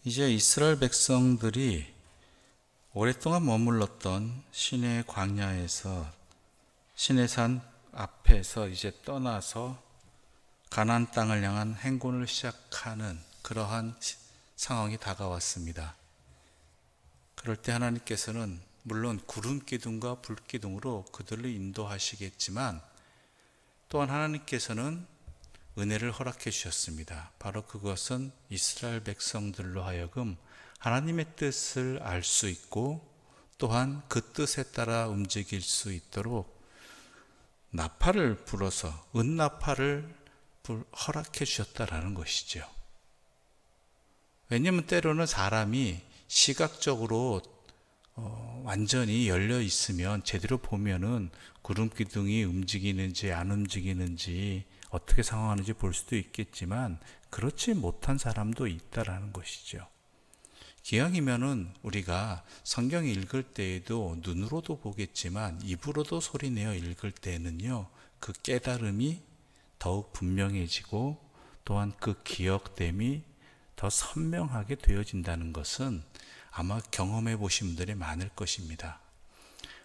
이제 이스라엘 백성들이 오랫동안 머물렀던 시내 광야에서 시내산 앞에서 이제 떠나서 가나안 땅을 향한 행군을 시작하는 그러한 상황이 다가왔습니다. 그럴 때 하나님께서는 물론 구름 기둥과 불 기둥으로 그들을 인도하시겠지만 또한 하나님께서는 은혜를 허락해 주셨습니다. 바로 그것은 이스라엘 백성들로 하여금 하나님의 뜻을 알 수 있고 또한 그 뜻에 따라 움직일 수 있도록 나팔을 불어서 은나팔을 허락해 주셨다라는 것이죠. 왜냐하면 때로는 사람이 시각적으로 완전히 열려 있으면 제대로 보면은 구름 기둥이 움직이는지 안 움직이는지 어떻게 상황하는지 볼 수도 있겠지만 그렇지 못한 사람도 있다라는 것이죠. 기왕이면은 우리가 성경 읽을 때에도 눈으로도 보겠지만 입으로도 소리내어 읽을 때는요, 그 깨달음이 더욱 분명해지고 또한 그 기억됨이 더 선명하게 되어진다는 것은 아마 경험해 보신 분들이 많을 것입니다.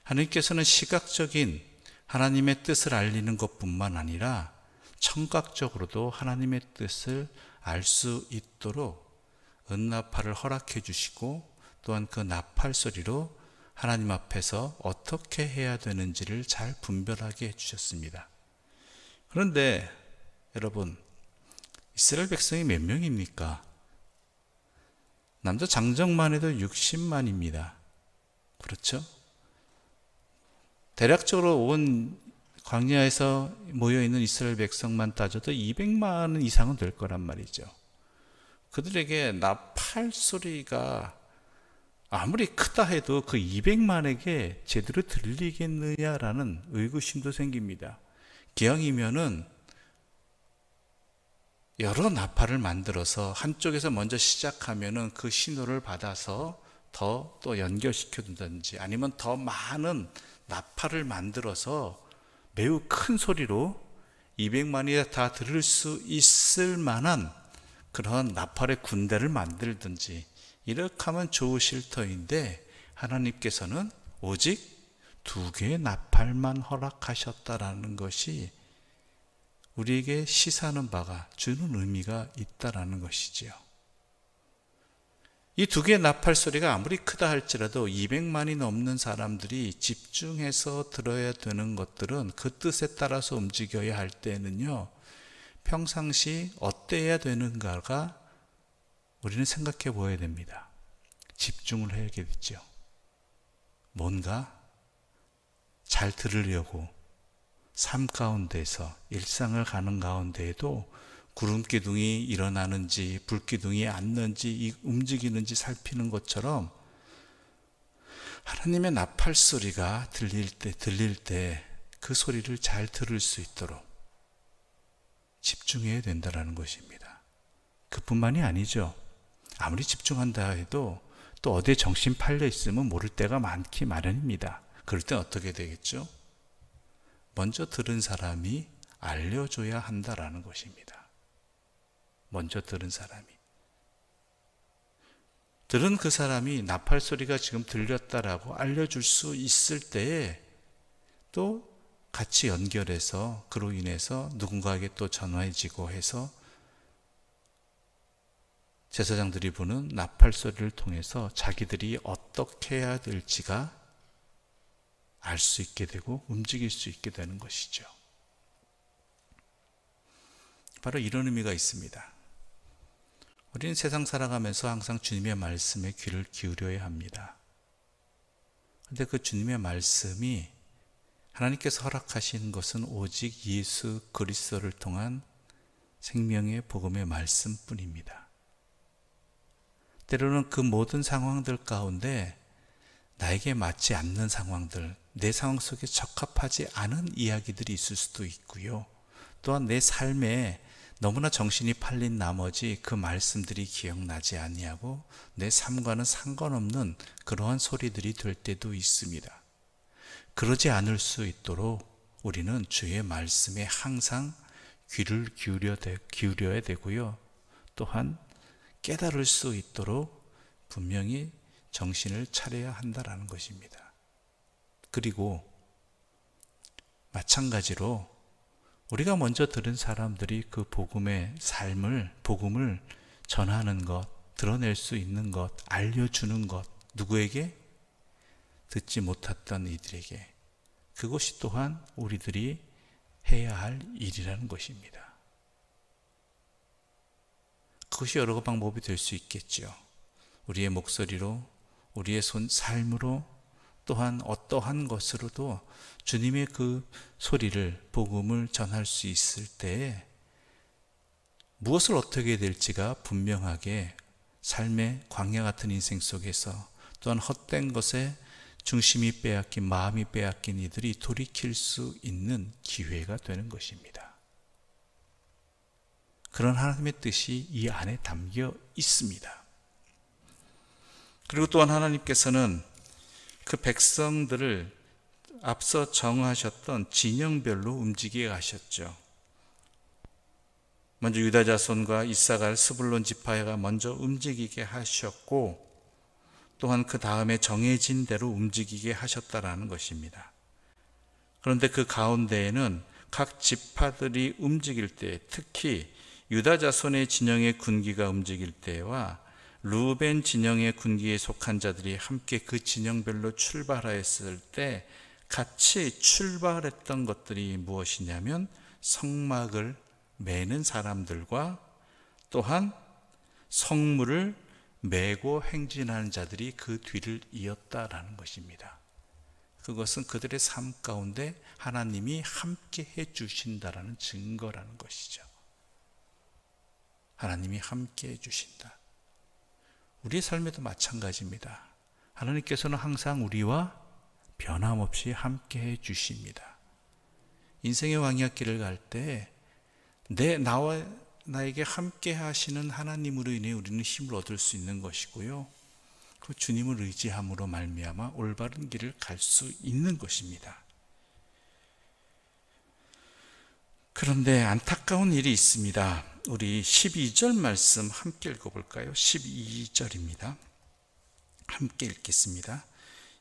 하나님께서는 시각적인 하나님의 뜻을 알리는 것뿐만 아니라 청각적으로도 하나님의 뜻을 알 수 있도록 은나팔을 허락해 주시고 또한 그 나팔 소리로 하나님 앞에서 어떻게 해야 되는지를 잘 분별하게 해주셨습니다. 그런데 여러분, 이스라엘 백성이 몇 명입니까? 남자 장정만 해도 60만입니다. 그렇죠? 대략적으로 온 광야에서 모여있는 이스라엘 백성만 따져도 200만 이상은 될 거란 말이죠. 그들에게 나팔 소리가 아무리 크다 해도 그 200만에게 제대로 들리겠느냐라는 의구심도 생깁니다. 기왕이면은 여러 나팔을 만들어서 한쪽에서 먼저 시작하면은 그 신호를 받아서 더 또 연결시켜 둔다든지 아니면 더 많은 나팔을 만들어서 매우 큰 소리로 200만이 다 들을 수 있을 만한 그런 나팔의 군대를 만들든지 이렇게 하면 좋으실 터인데 하나님께서는 오직 2개의 나팔만 허락하셨다라는 것이 우리에게 시사하는 바가 주는 의미가 있다라는 것이지요. 이 2개의 나팔 소리가 아무리 크다 할지라도 200만이 넘는 사람들이 집중해서 들어야 되는 것들은 그 뜻에 따라서 움직여야 할 때는요, 평상시 어때야 되는가가 우리는 생각해 보아야 됩니다. 집중을 해야게 되죠. 뭔가 잘 들으려고 삶 가운데서 일상을 가는 가운데에도 구름기둥이 일어나는지 불기둥이 앉는지 움직이는지 살피는 것처럼 하나님의 나팔 소리가 들릴 때 그 소리를 잘 들을 수 있도록 집중해야 된다는 것입니다. 그뿐만이 아니죠. 아무리 집중한다 해도 또 어디에 정신 팔려 있으면 모를 때가 많기 마련입니다. 그럴 땐 어떻게 되겠죠? 먼저 들은 사람이 알려줘야 한다라는 것입니다. 먼저 들은 사람이. 들은 그 사람이 나팔 소리가 지금 들렸다라고 알려줄 수 있을 때에 또 같이 연결해서 그로 인해서 누군가에게 또 전화해지고 해서 제사장들이 부는 나팔 소리를 통해서 자기들이 어떻게 해야 될지가 알 수 있게 되고 움직일 수 있게 되는 것이죠. 바로 이런 의미가 있습니다. 우리는 세상 살아가면서 항상 주님의 말씀에 귀를 기울여야 합니다. 그런데 그 주님의 말씀이 하나님께서 허락하신 것은 오직 예수 그리스도를 통한 생명의 복음의 말씀뿐입니다. 때로는 그 모든 상황들 가운데 나에게 맞지 않는 상황들, 내 상황 속에 적합하지 않은 이야기들이 있을 수도 있고요. 또한 내 삶에 너무나 정신이 팔린 나머지 그 말씀들이 기억나지 아니하고 내 삶과는 상관없는 그러한 소리들이 될 때도 있습니다. 그러지 않을 수 있도록 우리는 주의 말씀에 항상 귀를 기울여야 되고요. 또한 깨달을 수 있도록 분명히 정신을 차려야 한다라는 것입니다. 그리고 마찬가지로 우리가 먼저 들은 사람들이 그 복음의 삶을, 복음을 전하는 것, 드러낼 수 있는 것, 알려주는 것, 누구에게? 듣지 못했던 이들에게. 그것이 또한 우리들이 해야 할 일이라는 것입니다. 그것이 여러 방법이 될 수 있겠죠. 우리의 목소리로, 우리의 삶으로, 또한 어떠한 것으로도 주님의 그 소리를, 복음을 전할 수 있을 때에 무엇을 어떻게 해야 될지가 분명하게 삶의 광야 같은 인생 속에서, 또한 헛된 것에 중심이 빼앗긴, 마음이 빼앗긴 이들이 돌이킬 수 있는 기회가 되는 것입니다. 그런 하나님의 뜻이 이 안에 담겨 있습니다. 그리고 또한 하나님께서는 그 백성들을 앞서 정하셨던 진영별로 움직이게 하셨죠. 먼저 유다 자손과 이사갈, 스불론 지파가 먼저 움직이게 하셨고, 또한 그 다음에 정해진 대로 움직이게 하셨다라는 것입니다. 그런데 그 가운데에는 각 지파들이 움직일 때, 특히 유다 자손의 진영의 군기가 움직일 때와 루벤 진영의 군기에 속한 자들이 함께 그 진영별로 출발하였을 때 같이 출발했던 것들이 무엇이냐면 성막을 매는 사람들과 또한 성물을 메고 행진하는 자들이 그 뒤를 이었다라는 것입니다. 그것은 그들의 삶 가운데 하나님이 함께 해 주신다라는 증거라는 것이죠. 하나님이 함께 해 주신다. 우리의 삶에도 마찬가지입니다. 하나님께서는 항상 우리와 변함없이 함께 해 주십니다. 인생의 왕약길을 갈 때 나와 나에게 함께 하시는 하나님으로 인해 우리는 힘을 얻을 수 있는 것이고요. 그 주님을 의지함으로 말미암아 올바른 길을 갈 수 있는 것입니다. 그런데 안타까운 일이 있습니다. 우리 12절 말씀 함께 읽어볼까요? 12절입니다. 함께 읽겠습니다.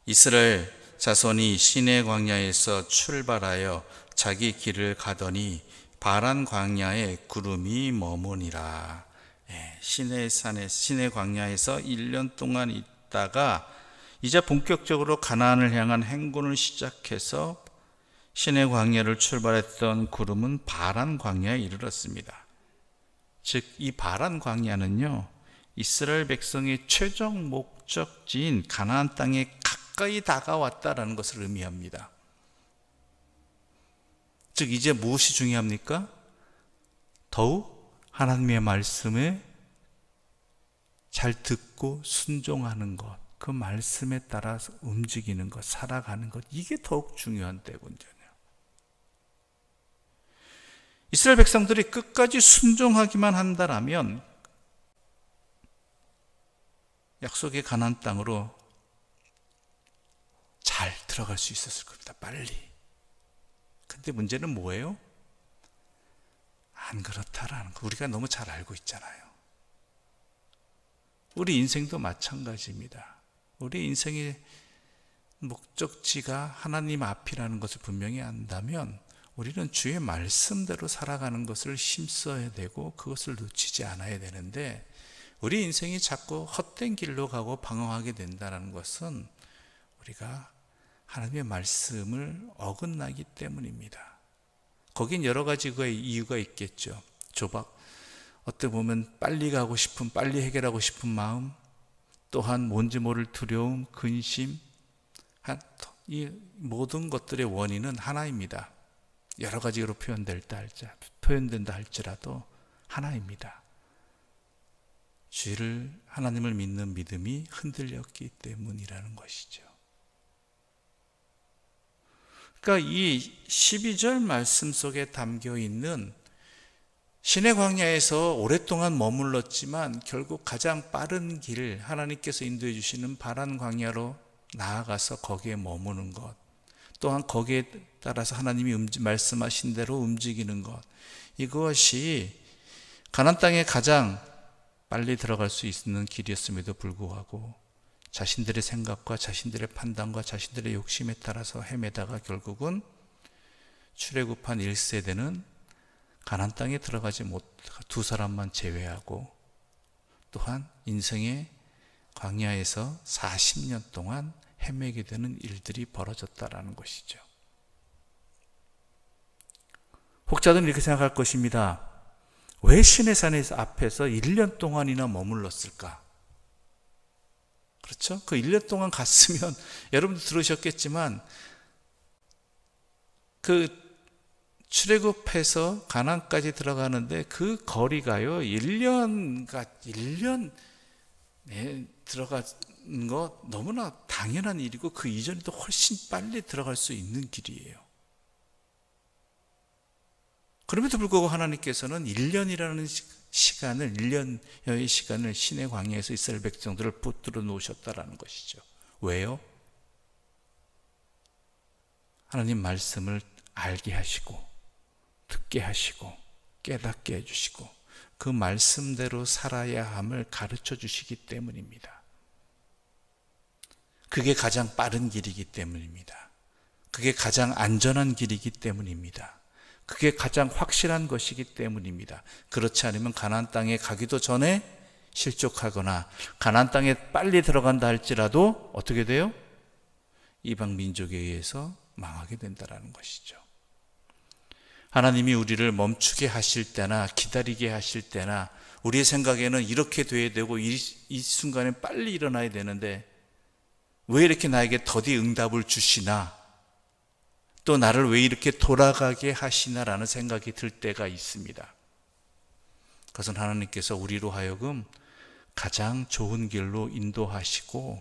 이스라엘 자손이 시내 광야에서 출발하여 자기 길을 가더니 바란 광야에 구름이 머무니라. 시내 광야에서 1년 동안 있다가 이제 본격적으로 가나안을 향한 행군을 시작해서 시내 광야를 출발했던 구름은 바란 광야에 이르렀습니다. 즉 이 바란 광야는요, 이스라엘 백성의 최종 목적지인 가나안 땅에 가까이 다가왔다라는 것을 의미합니다. 즉 이제 무엇이 중요합니까? 더욱 하나님의 말씀에 잘 듣고 순종하는 것, 그 말씀에 따라서 움직이는 것, 살아가는 것, 이게 더욱 중요한 때군요. 이스라엘 백성들이 끝까지 순종하기만 한다면 약속의 가나안 땅으로 잘 들어갈 수 있었을 겁니다. 빨리. 근데 문제는 뭐예요? 안 그렇다라는 거 우리가 너무 잘 알고 있잖아요. 우리 인생도 마찬가지입니다. 우리 인생의 목적지가 하나님 앞이라는 것을 분명히 안다면 우리는 주의 말씀대로 살아가는 것을 힘써야 되고 그것을 놓치지 않아야 되는데, 우리 인생이 자꾸 헛된 길로 가고 방황하게 된다는 것은 우리가 하나님의 말씀을 어긋나기 때문입니다. 거긴 여러 가지 이유가 있겠죠. 어떻게 보면 빨리 가고 싶은, 빨리 해결하고 싶은 마음, 또한 뭔지 모를 두려움, 근심, 이 모든 것들의 원인은 하나입니다. 여러 가지로 표현된다 할지라도 하나입니다. 하나님을 믿는 믿음이 흔들렸기 때문이라는 것이죠. 그러니까 이 12절 말씀 속에 담겨 있는 시내 광야에서 오랫동안 머물렀지만 결국 가장 빠른 길, 하나님께서 인도해 주시는 바란 광야로 나아가서 거기에 머무는 것, 또한 거기에 따라서 하나님이 말씀하신 대로 움직이는 것, 이것이 가나안 땅의 가장 빨리 들어갈 수 있는 길이었음에도 불구하고 자신들의 생각과 자신들의 판단과 자신들의 욕심에 따라서 헤매다가 결국은 출애굽한 1세대는 가나안 땅에 들어가지 못, 두 사람만 제외하고 또한 인생의 광야에서 40년 동안 헤매게 되는 일들이 벌어졌다라는 것이죠. 혹자들은 이렇게 생각할 것입니다. 왜 시내산 앞에서 1년 동안이나 머물렀을까? 그렇죠? 그 1년 동안 갔으면 여러분도 들으셨겠지만 그 출애굽해서 가나안까지 들어가는데 그 거리가요 1년에 들어가는 거 너무나 당연한 일이고 그 이전에도 훨씬 빨리 들어갈 수 있는 길이에요. 그럼에도 불구하고 하나님께서는 1년이라는 시간을 1년여의 시간을 시내 광야에서 이스라엘 백성들을 붙들어 놓으셨다라는 것이죠. 왜요? 하나님 말씀을 알게 하시고 듣게 하시고 깨닫게 해주시고 그 말씀대로 살아야 함을 가르쳐 주시기 때문입니다. 그게 가장 빠른 길이기 때문입니다. 그게 가장 안전한 길이기 때문입니다. 그게 가장 확실한 것이기 때문입니다. 그렇지 않으면 가나안 땅에 가기도 전에 실족하거나 가나안 땅에 빨리 들어간다 할지라도 어떻게 돼요? 이방 민족에 의해서 망하게 된다는 것이죠. 하나님이 우리를 멈추게 하실 때나 기다리게 하실 때나 우리의 생각에는 이렇게 돼야 되고 이 순간에 빨리 일어나야 되는데 왜 이렇게 나에게 더디 응답을 주시나 또 나를 왜 이렇게 돌아가게 하시나라는 생각이 들 때가 있습니다. 그것은 하나님께서 우리로 하여금 가장 좋은 길로 인도하시고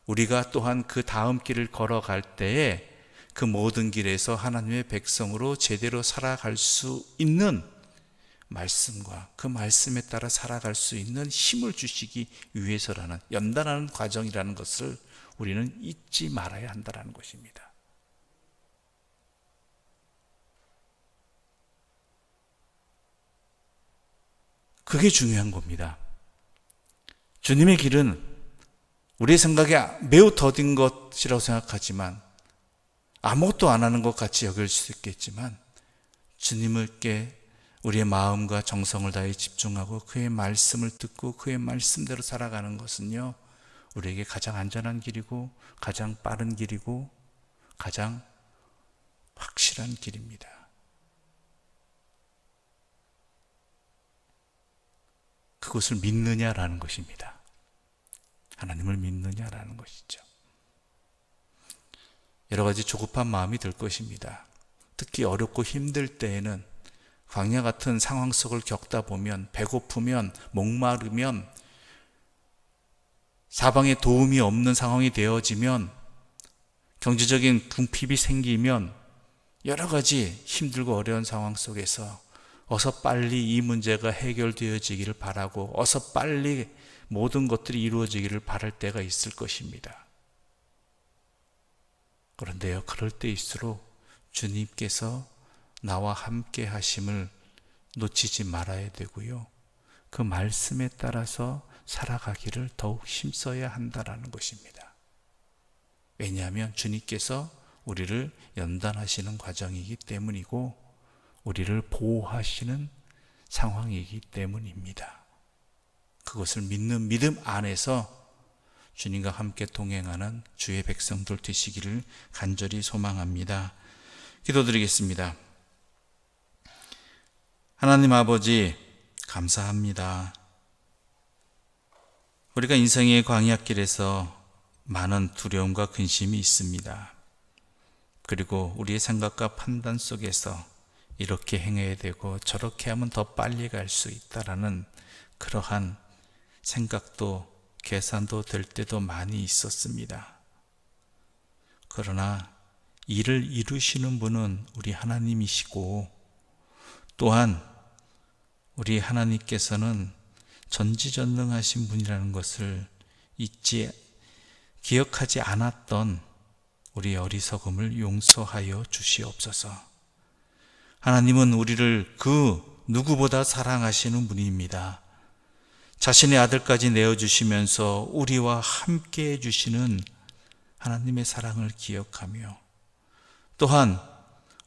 우리가 또한 그 다음 길을 걸어갈 때에 그 모든 길에서 하나님의 백성으로 제대로 살아갈 수 있는 말씀과 그 말씀에 따라 살아갈 수 있는 힘을 주시기 위해서라는 연단하는 과정이라는 것을 우리는 잊지 말아야 한다는 것입니다. 그게 중요한 겁니다. 주님의 길은 우리의 생각에 매우 더딘 것이라고 생각하지만 아무것도 안 하는 것 같이 여길 수 있겠지만 주님께 우리의 마음과 정성을 다해 집중하고 그의 말씀을 듣고 그의 말씀대로 살아가는 것은요 우리에게 가장 안전한 길이고 가장 빠른 길이고 가장 확실한 길입니다. 그것을 믿느냐라는 것입니다. 하나님을 믿느냐라는 것이죠. 여러 가지 조급한 마음이 들 것입니다. 특히 어렵고 힘들 때에는 광야 같은 상황 속을 겪다 보면 배고프면 목마르면 사방에 도움이 없는 상황이 되어지면 경제적인 궁핍이 생기면 여러 가지 힘들고 어려운 상황 속에서 어서 빨리 이 문제가 해결되어지기를 바라고 어서 빨리 모든 것들이 이루어지기를 바랄 때가 있을 것입니다. 그런데요, 그럴 때일수록 주님께서 나와 함께 하심을 놓치지 말아야 되고요. 그 말씀에 따라서 살아가기를 더욱 힘써야 한다는 것입니다. 왜냐하면 주님께서 우리를 연단하시는 과정이기 때문이고 우리를 보호하시는 상황이기 때문입니다. 그것을 믿는 믿음 안에서 주님과 함께 동행하는 주의 백성들 되시기를 간절히 소망합니다. 기도드리겠습니다. 하나님 아버지 감사합니다. 우리가 인생의 광야길에서 많은 두려움과 근심이 있습니다. 그리고 우리의 생각과 판단 속에서 이렇게 행해야 되고 저렇게 하면 더 빨리 갈 수 있다라는 그러한 생각도 계산도 될 때도 많이 있었습니다. 그러나 이를 이루시는 분은 우리 하나님이시고 또한 우리 하나님께서는 전지전능하신 분이라는 것을 기억하지 않았던 우리 어리석음을 용서하여 주시옵소서. 하나님은 우리를 그 누구보다 사랑하시는 분입니다. 자신의 아들까지 내어주시면서 우리와 함께 해주시는 하나님의 사랑을 기억하며, 또한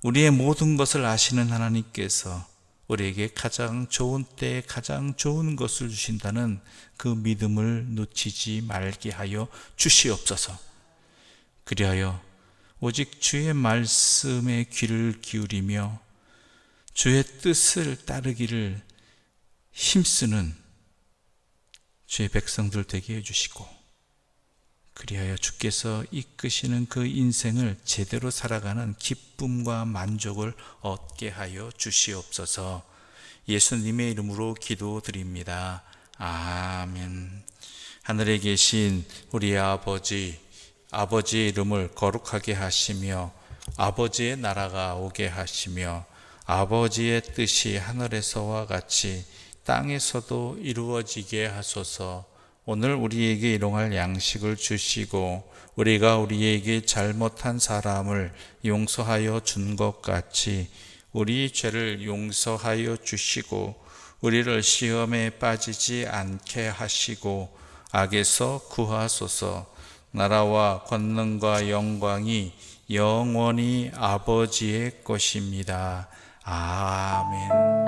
우리의 모든 것을 아시는 하나님께서 우리에게 가장 좋은 때에 가장 좋은 것을 주신다는 그 믿음을 놓치지 말게 하여 주시옵소서. 그리하여 오직 주의 말씀에 귀를 기울이며 주의 뜻을 따르기를 힘쓰는 주의 백성들 되게 해주시고, 그리하여 주께서 이끄시는 그 인생을 제대로 살아가는 기쁨과 만족을 얻게 하여 주시옵소서. 예수님의 이름으로 기도드립니다. 아멘. 하늘에 계신 우리 아버지의 이름을 거룩하게 하시며 아버지의 나라가 오게 하시며 아버지의 뜻이 하늘에서와 같이 땅에서도 이루어지게 하소서. 오늘 우리에게 일용할 양식을 주시고 우리가 우리에게 잘못한 사람을 용서하여 준 것 같이 우리 죄를 용서하여 주시고 우리를 시험에 빠지지 않게 하시고 악에서 구하소서. 나라와 권능과 영광이 영원히 아버지의 것입니다. 아멘.